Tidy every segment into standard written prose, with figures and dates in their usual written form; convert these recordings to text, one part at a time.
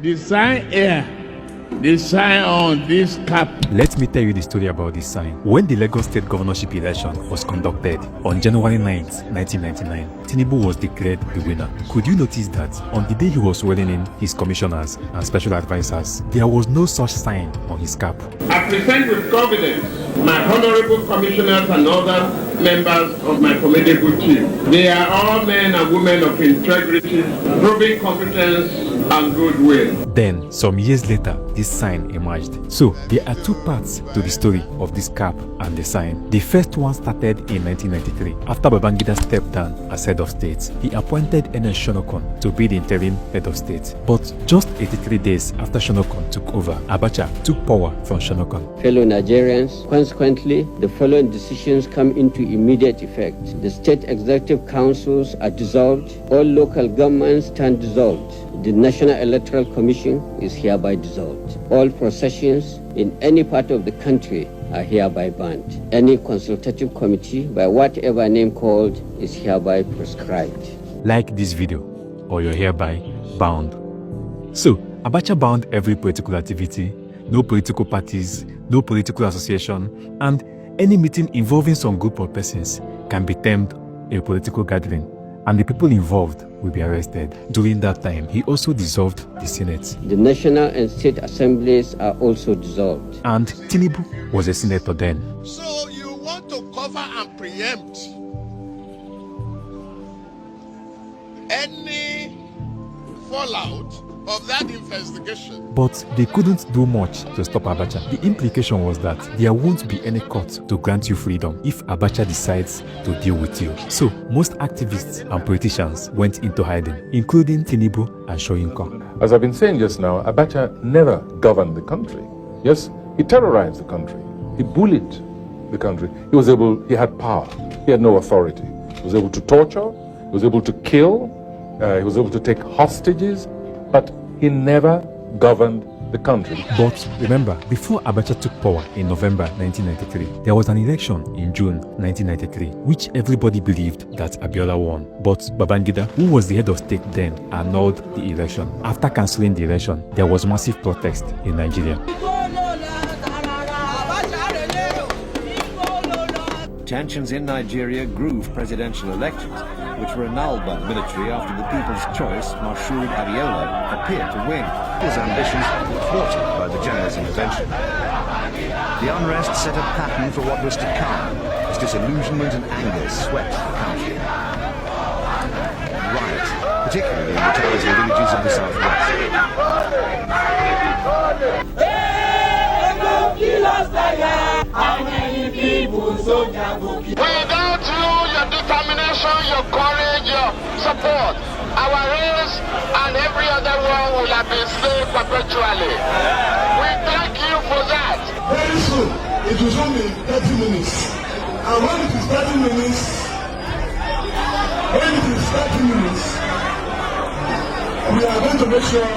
The sign here, the sign on this cap. Let me tell you the story about this sign. When the Lagos State governorship election was conducted on January 9th, 1999, Tinubu was declared the winner. Could you notice that on the day he was swearing in his commissioners and special advisors, there was no such sign on his cap? I present with confidence my honorable commissioners and other members of my formidable team. They are all men and women of integrity, proving competence and goodwill. Then, some years later, this sign emerged. So, there are two parts to the story of this cap and the sign. The first one started in 1993. After Babangida stepped down as head of state, he appointed Ernest Shonokon to be the interim head of state. But just 83 days after Shonokon took over, Abacha took power from Shonokon. Fellow Nigerians, consequently, the following decisions come into immediate effect. The state executive councils are dissolved. All local governments stand dissolved. The National Electoral Commission is hereby dissolved. All processions in any part of the country are hereby banned. Any consultative committee, by whatever name called, is hereby proscribed. Like this video, or you're hereby bound. So, Abacha banned every political activity, no political parties, no political association, and any meeting involving some group of persons can be termed a political gathering, and the people involved will be arrested. During that time, he also dissolved the Senate. The national and state assemblies are also dissolved. And Tinubu was a senator then. So you want to cover and preempt any fallout of that investigation. But they couldn't do much to stop Abacha. The implication was that there won't be any court to grant you freedom if Abacha decides to deal with you. So most activists and politicians went into hiding, including Tinubu and Soyinka. As I've been saying just now, Abacha never governed the country. Yes, he terrorized the country. He bullied the country. He had power. He had no authority. He was able to torture. He was able to kill. He was able to take hostages. But he never governed the country. But remember, before Abacha took power in November 1993, there was an election in June 1993, which everybody believed that Abiola won. But Babangida, who was the head of state then, annulled the election. After cancelling the election, there was massive protest in Nigeria. Tensions in Nigeria grew for presidential elections, which were annulled by the military after the People's Choice, Moshood Abiola, appeared to win. His ambitions were thwarted by the general's intervention. The unrest set a pattern for what was to come, as disillusionment and anger swept the country. Riots, particularly in the towns and villages of the southwest. Without you, your determination, your courage, your support, our race and every other one will have been slaves perpetually. We thank you for that. Very soon, it will only 30 minutes. And when it is 30 minutes, we are going to make sure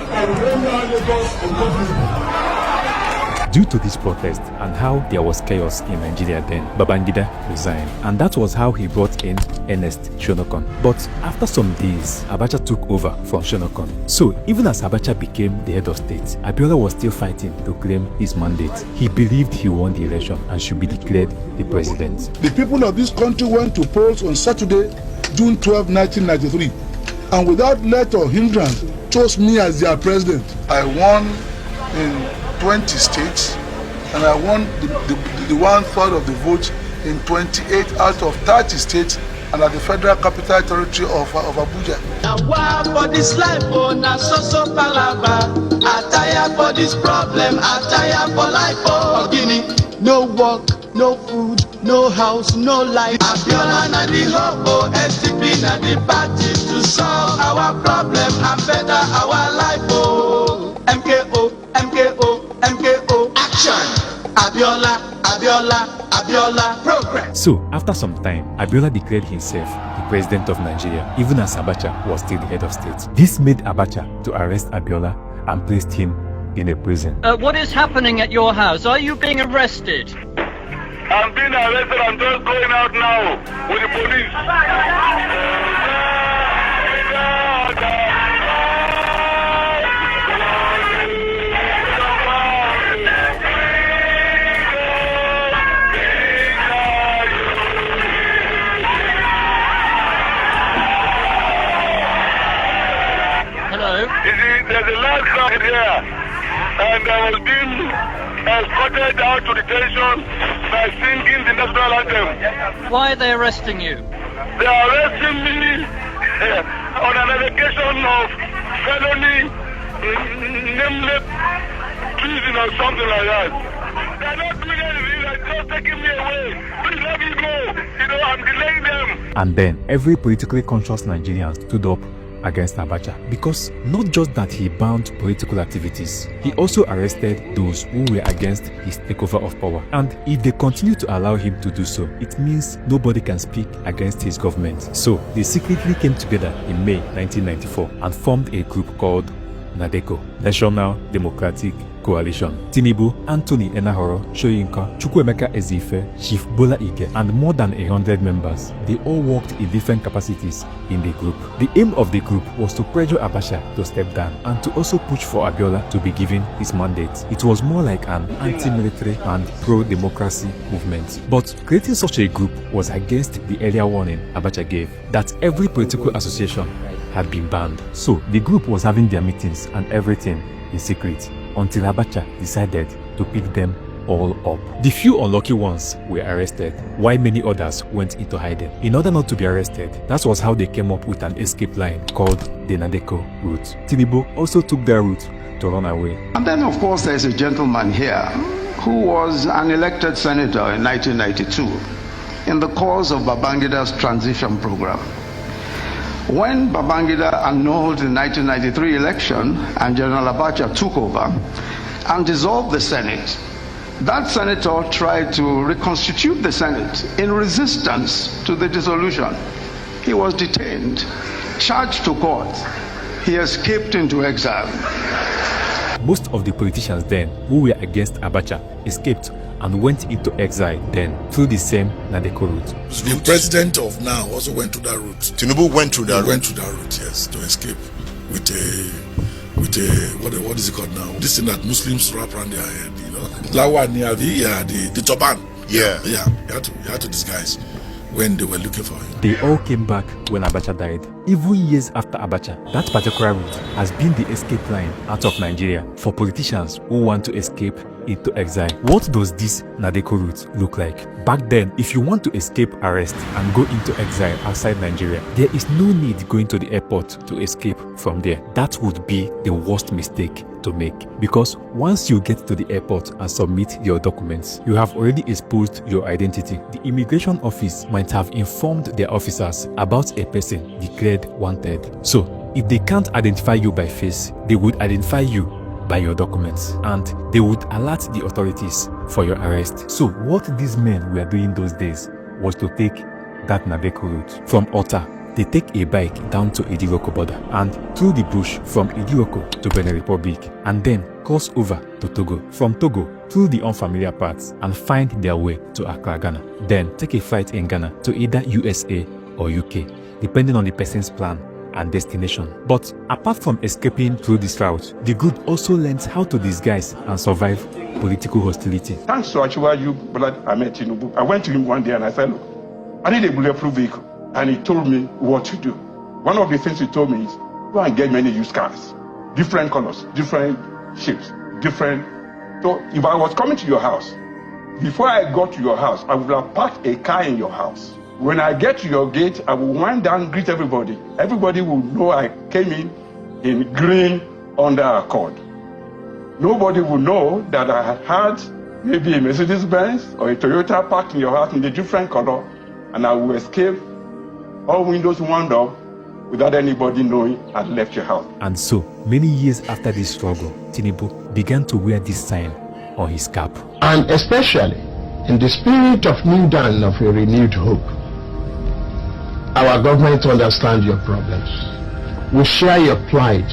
that we render Lagos uncomfortable. Due to this protest and how there was chaos in Nigeria then, Babangida resigned. And that was how he brought in Ernest Shonokon. But after some days, Abacha took over from Shonokon. So even as Abacha became the head of state, Abiola was still fighting to claim his mandate. He believed he won the election and should be declared the president. The people of this country went to polls on Saturday, June 12, 1993, and without let or hindrance chose me as their president. I won in 20 states, and I won the 1/3 of the vote in 28 out of 30 states and at the Federal Capital Territory of Abuja. Now for this life, oh, now so palava. I tire for this problem, I tire for life, oh, Guinea. No work, no food, no house, no life. Abiola na the hope, oh, SDP na the party to solve our problem and better our life, oh. MKO, MKO, MKO, action! Abiola, Abiola, Abiola, progress! So, after some time, Abiola declared himself the president of Nigeria, even as Abacha was still the head of state. This made Abacha to arrest Abiola and placed him in a prison. What is happening at your house? Are you being arrested? I'm being arrested. I'm just going out now with the police. there's a large crowd here, and I was being escorted out to detention by singing the national anthem. Why are they arresting you? They are arresting me on an allegation of felony, nameless treason or something like that. They're not doing anything, they're just taking me away. Please let me go. You know, I'm delaying them. And then every politically conscious Nigerian stood up against Abacha, because not just that he banned political activities, he also arrested those who were against his takeover of power. And if they continue to allow him to do so, it means nobody can speak against his government. So they secretly came together in May 1994 and formed a group called NADECO, National Democratic Coalition. Tinubu, Anthony Enahoro, Soyinka, Chukwuemeka Ezefe, Chief Bola Ige, and more than 100 members. They all worked in different capacities in the group. The aim of the group was to pressure Abacha to step down and to also push for Abiola to be given his mandate. It was more like an anti-military and pro-democracy movement. But creating such a group was against the earlier warning Abacha gave that every political association had been banned. So the group was having their meetings and everything in secret until Abacha decided to pick them all up. The few unlucky ones were arrested, while many others went into hiding. In order not to be arrested, that was how they came up with an escape line called the NADECO route. Tinubu also took their route to run away. And then of course there's a gentleman here who was an elected senator in 1992 in the course of Babangida's transition program. When Babangida annulled the 1993 election and General Abacha took over and dissolved the Senate, that senator tried to reconstitute the Senate in resistance to the dissolution. He was detained, charged to court. He escaped into exile. Most of the politicians then who were against Abacha escaped and went into exile then through the same NADECO route. The president of now also went to that route. Tinubu went through that route? Went to that route, yes, to escape with a what is it called now? This thing that Muslims wrap around their head, you know. Lawani, the turban. Yeah. Yeah, you had to disguise when they were looking for him. They all came back when Abacha died. Even years after Abacha, that particular route has been the escape line out of Nigeria for politicians who want to escape into exile. What does this NADECO route look like? Back then, if you want to escape arrest and go into exile outside Nigeria, there is no need going to the airport to escape from there. That would be the worst mistake to make, because once you get to the airport and submit your documents, you have already exposed your identity. The immigration office might have informed their officers about a person declared wanted. So if they can't identify you by face, they would identify you by your documents and they would alert the authorities for your arrest. So what these men were doing those days was to take that NADECO route. From Ota, they take a bike down to Idiroko border and through the bush from Idiroko to Benin Republic, and then cross over to Togo. From Togo through the unfamiliar parts and find their way to Accra, Ghana. Then take a flight in Ghana to either USA or UK, depending on the person's plan and destination. But apart from escaping through this route, the group also learned how to disguise and survive political hostility. Thanks to Achiwaju Bola Ahmed Tinubu, I went to him one day and I said, look, I need a bulletproof vehicle. And he told me what to do. One of the things he told me is, go and get many used cars, different colors, different shapes, different. So if I was coming to your house, before I got to your house, I would have parked a car in your house. When I get to your gate, I will wind down, greet everybody. Everybody will know I came in green under Accord. Nobody will know that I had maybe a Mercedes-Benz or a Toyota parked in your house in a different color, and I will escape, all windows wound up, without anybody knowing I'd left your house. And so, many years after this struggle, Tinubu began to wear this sign on his cap. And especially in the spirit of new dawn of a renewed hope, our government understands your problems. We share your plight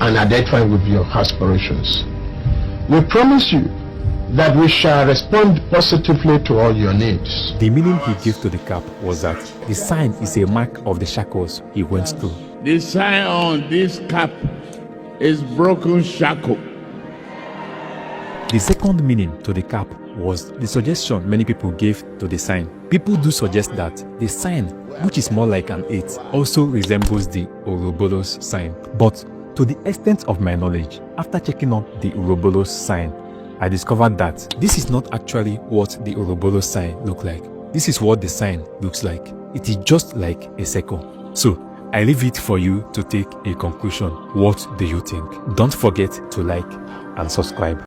and identify with your aspirations. We promise you that we shall respond positively to all your needs. The meaning he gave to the cap was that the sign is a mark of the shackles he went through. The sign on this cap is broken shackle. The second meaning to the cap was the suggestion many people gave to the sign. People do suggest that the sign, which is more like an 8, also resembles the Ouroboros sign. But To the extent of my knowledge, after checking out the Ouroboros sign, I discovered that this is not actually what the Ouroboros sign looks like. This is what the sign looks like. It is just like a circle. So, I leave it for you to take a conclusion. What do you think? Don't forget to like and subscribe.